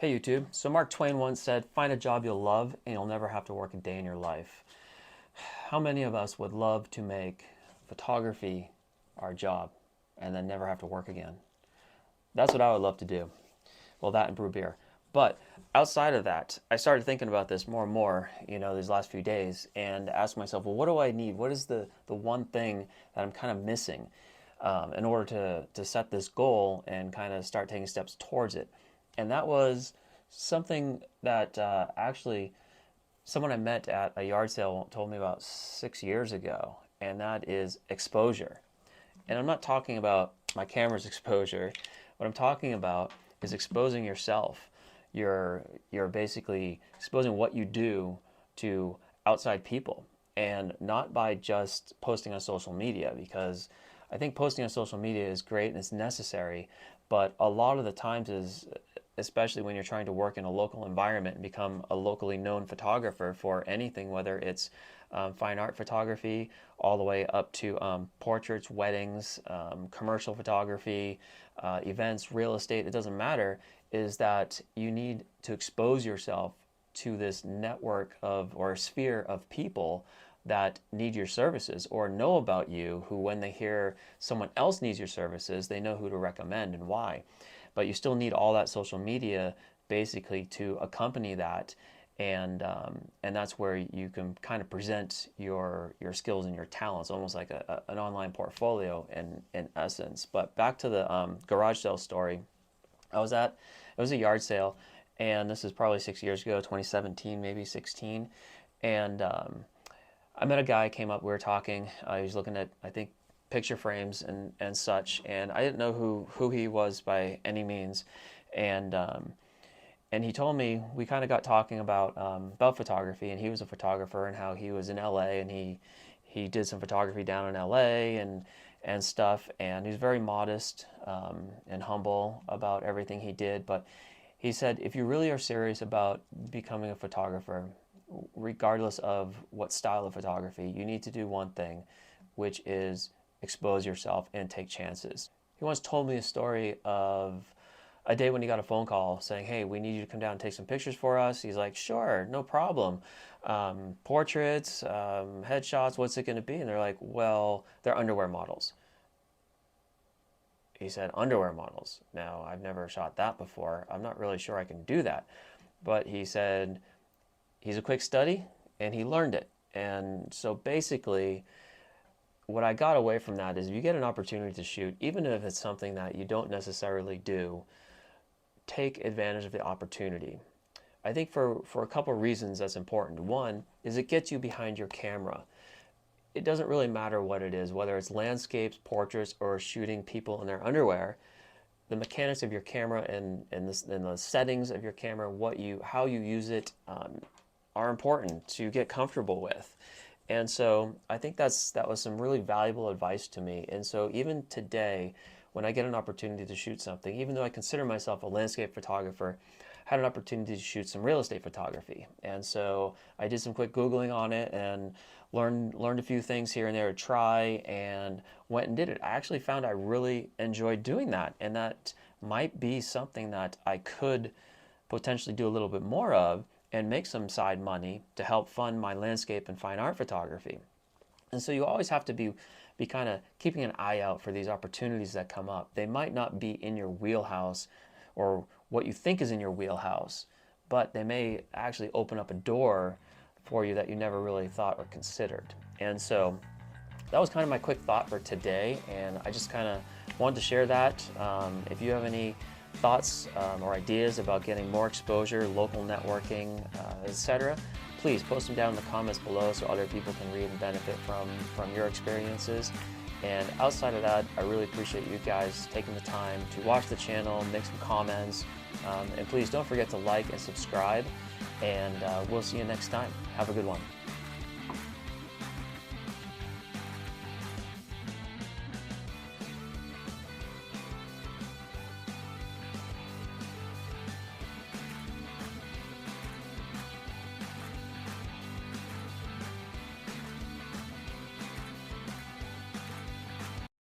Hey YouTube, so Mark Twain once said, find a job you'll love and you'll never have to work a day in your life. How many of us would love to make photography our job and then never have to work again? That's what I would love to do. Well, that and brew beer. But outside of that, I started thinking about this more and more, these last few days and asked myself, well, what do I need? What is the one thing that I'm kind of missing in order to set this goal and kind of start taking steps towards it? And that was something that actually someone I met at a yard sale told me about 6 years ago, and that is exposure. And I'm not talking about my camera's exposure. What I'm talking about is exposing yourself. You're basically exposing what you do to outside people, and not by just posting on social media, because I think posting on social media is great and it's necessary, but a lot of the times is, especially when you're trying to work in a local environment and become a locally known photographer for anything, whether it's fine art photography all the way up to portraits, weddings, commercial photography, events, real estate, it doesn't matter, is that you need to expose yourself to this network of or sphere of people that need your services or know about you, who when they hear someone else needs your services, they know who to recommend and why. But you still need all that social media basically to accompany that, and that's where you can kind of present your skills and your talents, almost like an online portfolio in essence. But back to the garage sale story, it was a yard sale, and this is probably 6 years ago, 2017, maybe 16, and I met a guy, came up, we were talking, he was looking at, I think, picture frames and such, and I didn't know who he was by any means, and he told me, we kind of got talking about photography, and he was a photographer and how he was in LA, and he did some photography down in LA and stuff, and he was very modest and humble about everything he did. But he said, if you really are serious about becoming a photographer, regardless of what style of photography, you need to do one thing, which is expose yourself and take chances. He once told me a story of a day when he got a phone call saying, hey, we need you to come down and take some pictures for us. He's like, sure, no problem. Portraits, headshots, what's it going to be? And they're like, well, they're underwear models. He said, underwear models. Now, I've never shot that before. I'm not really sure I can do that. But he said, he's a quick study, and he learned it. And so basically, what I got away from that is if you get an opportunity to shoot, even if it's something that you don't necessarily do, take advantage of the opportunity. I think for a couple of reasons that's important. One is it gets you behind your camera. It doesn't really matter what it is, whether it's landscapes, portraits, or shooting people in their underwear. The mechanics of your camera and the settings of your camera, how you use it, are important to get comfortable with. And so I think that was some really valuable advice to me. And so even today, when I get an opportunity to shoot something, even though I consider myself a landscape photographer, I had an opportunity to shoot some real estate photography. And so I did some quick Googling on it and learned a few things here and there to try, and went and did it. I actually found I really enjoyed doing that, and that might be something that I could potentially do a little bit more of and make some side money to help fund my landscape and fine art photography. And so you always have to be kind of keeping an eye out for these opportunities that come up. They might not be in your wheelhouse or what you think is in your wheelhouse, but they may actually open up a door for you that you never really thought or considered. And so that was kind of my quick thought for today, and I just kind of wanted to share that. If you have any thoughts or ideas about getting more exposure, local networking, etc., please post them down in the comments below so other people can read and benefit from your experiences. And outside of that, I really appreciate you guys taking the time to watch the channel, make some comments, and please don't forget to like and subscribe, and we'll see you next time. Have a good one.